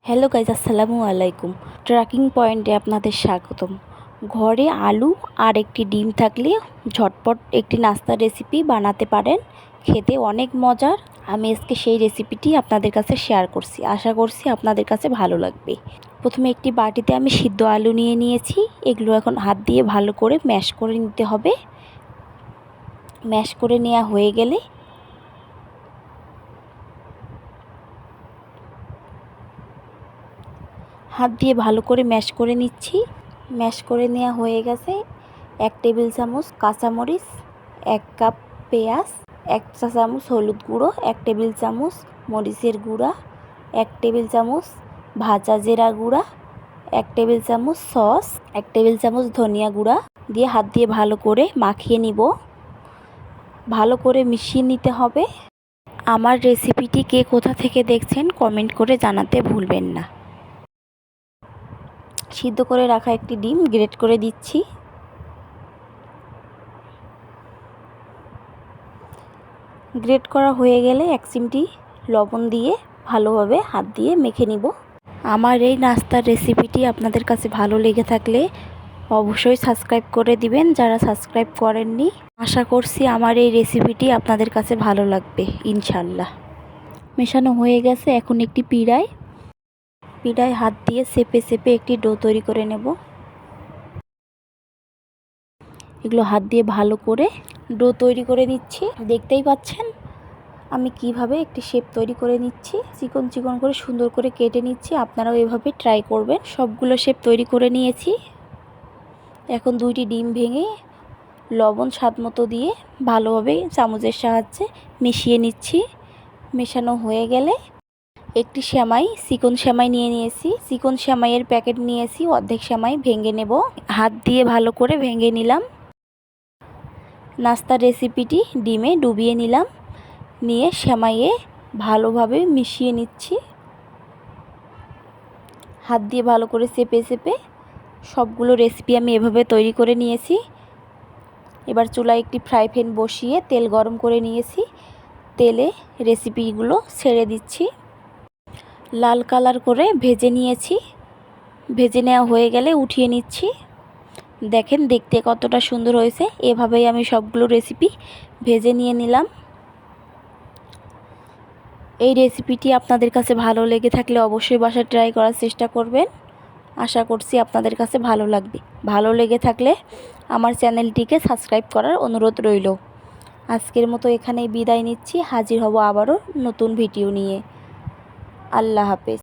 Hello guys, আসসালামু আলাইকুম। Tracking পয়েন্টে আপনাদের স্বাগতম। ঘরে আলু আর একটি ডিম থাকলে ঝটপট একটি নাস্তার রেসিপি বানাতে পারেন, খেতে অনেক মজার। আমি আজকে সেই রেসিপিটি আপনাদের কাছে শেয়ার করছি, আশা করছি আপনাদের কাছে ভালো লাগবে। প্রথমে একটি বাটিতে আমি সিদ্ধ আলু নিয়ে নিয়েছি। এগুলো এখন হাত দিয়ে ভালো করে ম্যাশ করে নিতে হবে। ম্যাশ করে নেওয়া হয়ে গেলে হাত দিয়ে ভালো করে ম্যাশ করে নিচ্ছি। ম্যাশ করে নেওয়া হয়ে গেছে। 1 টেবিল চামচ কাঁচামরিচ, 1 কাপ পেঁয়াজ, 1 চা চামচ হলুদ গুঁড়ো, 1 টেবিল চামচ মরিচের গুঁড়া, 1 টেবিল চামচ ভাজা জিরা গুঁড়া, 1 টেবিল চামচ সস, 1 টেবিল চামচ ধনিয়া গুঁড়া দিয়ে হাত দিয়ে ভালো করে মাখিয়ে নিব। ভালো করে মিশিয়ে নিতে হবে। আমার রেসিপিটি কে কোথা থেকে দেখছেন কমেন্ট করে জানাতে ভুলবেন না। সিদ্ধ করে রাখা একটি ডিম গ্রেট করে দিচ্ছি। গ্রেট করা হয়ে গেলে 1 চিমটি লবণ দিয়ে ভালোভাবে হাত দিয়ে মেখে নিব। আমার এই নাস্তার রেসিপিটি আপনাদের কাছে ভালো লেগে থাকলে অবশ্যই সাবস্ক্রাইব করে দিবেন যারা সাবস্ক্রাইব করেননি। আশা করছি আমার এই রেসিপিটি আপনাদের কাছে ভালো লাগবে ইনশাল্লাহ। মেশানো হয়ে গেছে। এখন একটি পিঁড়ায় হাত দিয়ে চেপে চেপে একটি ডো তৈরি করে নেব। এগুলো হাত দিয়ে ভালো করে ডো তৈরি করে নিচ্ছি। দেখতেই পাচ্ছেন আমি কিভাবে একটি শেপ তৈরি করে নিচ্ছি। চিকন চিকন করে সুন্দর করে কেটে নিচ্ছি। আপনারাও এভাবে ট্রাই করবেন। সবগুলো শেপ তৈরি করে নিয়েছি। এখন 2টি ডিম ভেঙে লবণ স্বাদমতো দিয়ে ভালোভাবে চামচের সাহায্যে মিশিয়ে নিচ্ছি। মেশানো হয়ে গেলে একটি সেমাই, চিকন সেমাই নিয়ে নিয়েছি। চিকন সেমাইয়ের প্যাকেট নিয়েছি। অর্ধেক সেমাই ভেঙে নেব। হাত দিয়ে ভালো করে ভেঙে নিলাম। নাস্তার রেসিপিটি ডিমে ডুবিয়ে নিলাম। নিয়ে সেমাইয়ে ভালোভাবে মিশিয়ে নিচ্ছি। হাত দিয়ে ভালো করে চেপে চেপে সবগুলো রেসিপি আমি এভাবে তৈরি করে নিয়েছি। এবার চুলায় একটি ফ্রাই প্যান বসিয়ে তেল গরম করে নিয়েছি। তেলে রেসিপিগুলো ছেড়ে দিচ্ছি। লাল কালার করে ভেজে নিয়েছি। ভেজে নেওয়া হয়ে গেলে উঠিয়ে নিচ্ছি। দেখেন দেখতে কতটা সুন্দর হয়েছে। এভাবেই আমি সবগুলো রেসিপি ভেজে নিয়ে নিলাম। এই রেসিপিটি আপনাদের কাছে ভালো লেগে থাকলে অবশ্যই বাসায় ট্রাই করার চেষ্টা করবেন। আশা করছি আপনাদের কাছে ভালো লাগবে। ভালো লেগে থাকলে আমার চ্যানেলটিকে সাবস্ক্রাইব করার অনুরোধ রইল। আজকের মতো এখানেই বিদায় নিচ্ছি। হাজির হব আবারও নতুন ভিডিও নিয়ে। আল্লাহ হাফেজ।